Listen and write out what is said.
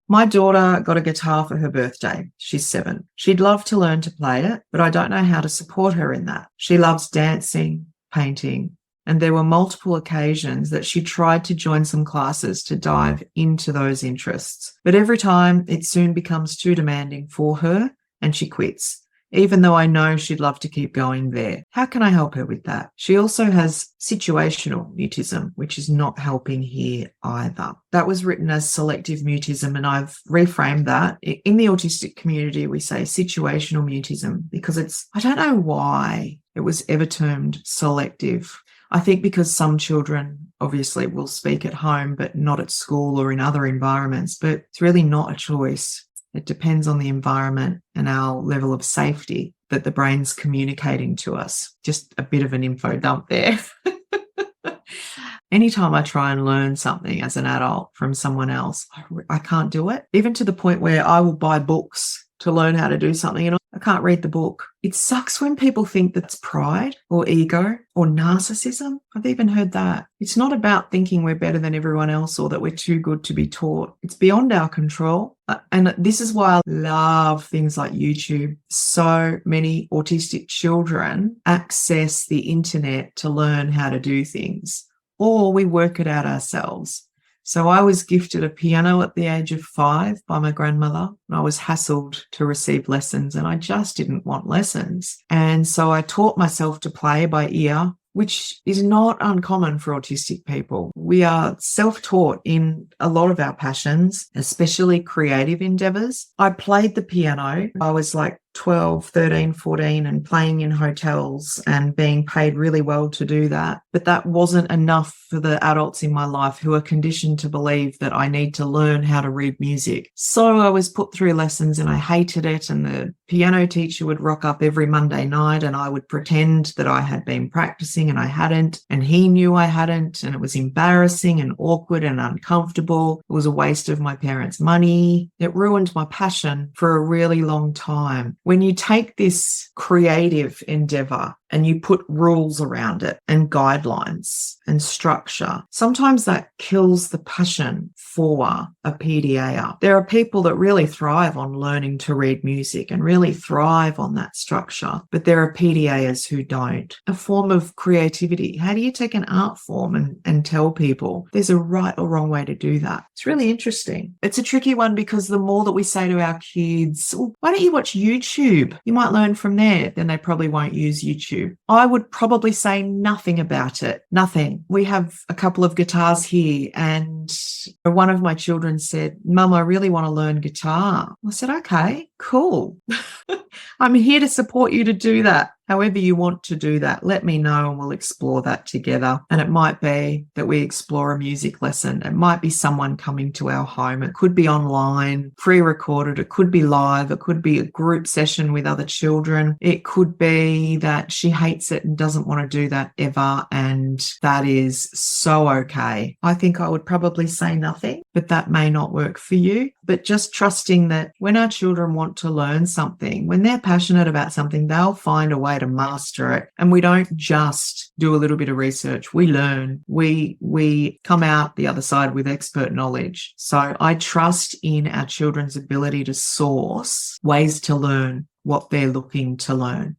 My daughter got a guitar for her birthday. She's 7. She'd love to learn to play it, but I don't know how to support her in that. She loves dancing, painting, and there were multiple occasions that she tried to join some classes to dive into those interests. But every time it soon becomes too demanding for her and she quits, even though I know she'd love to keep going there. How can I help her with that? She also has situational mutism, which is not helping here either. That was written as selective mutism, and I've reframed that. In the autistic community, we say situational mutism because I don't know why it was ever termed selective. I think because some children obviously will speak at home, but not at school or in other environments, but it's really not a choice. It depends on the environment and our level of safety that the brain's communicating to us. Just a bit of an info dump there. Anytime I try and learn something as an adult from someone else, I can't do it. Even to the point where I will buy books to learn how to do something and I can't read the book. It sucks when people think that's pride or ego or narcissism. I've even heard that. It's not about thinking we're better than everyone else or that we're too good to be taught. It's beyond our control. And this is why I love things like YouTube. So many autistic children access the internet to learn how to do things, or we work it out ourselves. So I was gifted a piano at the age of 5 by my grandmother. I was hassled to receive lessons and I just didn't want lessons. And so I taught myself to play by ear, which is not uncommon for autistic people. We are self-taught in a lot of our passions, especially creative endeavors. I played the piano. I was like 12, 13, 14 and playing in hotels and being paid really well to do that. But that wasn't enough for the adults in my life who are conditioned to believe that I need to learn how to read music. So I was put through lessons and I hated it. And the piano teacher would rock up every Monday night and I would pretend that I had been practicing and I hadn't. And he knew I hadn't. And it was embarrassing and awkward and uncomfortable. It was a waste of my parents' money. It ruined my passion for a really long time. When you take this creative endeavor and you put rules around it and guidelines and structure, sometimes that kills the passion for a PDA. There are people that really thrive on learning to read music and really thrive on that structure, but there are PDAs who don't. A form of creativity. How do you take an art form and tell people there's a right or wrong way to do that? It's really interesting. It's a tricky one because the more that we say to our kids, oh, why don't you watch YouTube? You might learn from there. Then they probably won't use YouTube. I would probably say nothing about it. Nothing. We have a couple of guitars here and one of my children said, Mum, I really want to learn guitar. I said, okay, cool. I'm here to support you to do that. However you want to do that, let me know and we'll explore that together. And it might be that we explore a music lesson. It might be someone coming to our home. It could be online, pre-recorded. It could be live. It could be a group session with other children. It could be that she hates it and doesn't want to do that ever. And that is so okay. I think I would probably say nothing, but that may not work for you. But just trusting that when our children want to learn something, when they're passionate about something, they'll find a way to master it. And we don't just do a little bit of research. We learn. We come out the other side with expert knowledge. So I trust in our children's ability to source ways to learn what they're looking to learn.